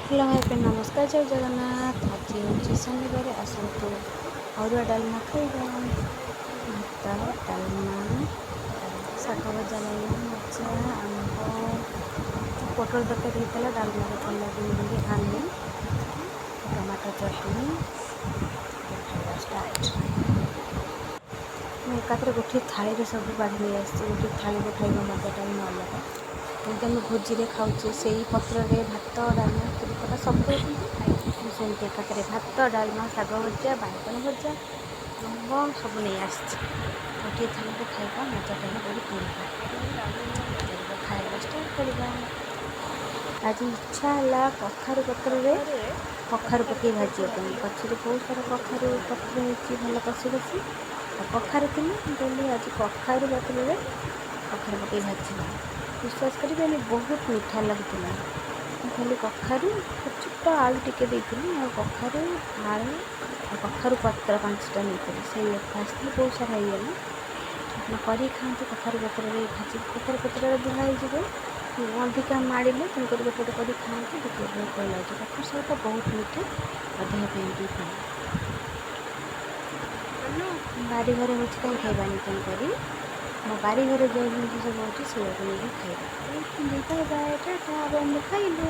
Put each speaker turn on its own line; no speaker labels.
Hello hi friend नमस्कार जय जगन्नाथ। आज हूँ शनिवार आसतु अरुआ डालमा खाइबा भात डालमा शाग भजा मजा आंब पोटल तरकारी होता डालमा भल लगे आनी टमाटो चटनी खाଇବା स्टार्ट। मैं एकाथरे गोटे थाली सब बाढ़ नहीं आसी गोटे थाली खाइबा मजाटा भी अलग। जमी आम भोजी में खाऊे से पत्र भात डालमा खीरीपटा सब दौरान सेमती एकाथरे भात डालमा शाग भजा बाइगण भजा आंब सब नहीं आसी गोटे थाली खाइबा मजाटा भी बड़ी खाइबा स्टार्ट करवा। आज इच्छा है कखारू पत्र कखारू पकई भाजपी पचर बहुत सारा कखारू पत्र हो भल कषि कषि कखारू थी कहली आज कखारू पत्र कखारू पकई भाजवा विश्वास करें बहुत मीठा लगुला। खाली कखारू छोट आलू टिके देती कखारू आलू कखारू पत्र 5टा नहीं से फास्ट बहुत सारा होगला कर खाते कखारू पत्र भाजी कखारू पत्र दुहाई अधिका माड़े तुमको गोटे गोटे कर खाते देखिए बहुत भल लगे कखारू शाग बहुत मीठा देह भी भल बारी घरे हूँ कहीं खाइबानी तेणुक मो बारी घरे जो जिन सब अच्छे से खाइबा। बाय बाय टाटा खाइलु।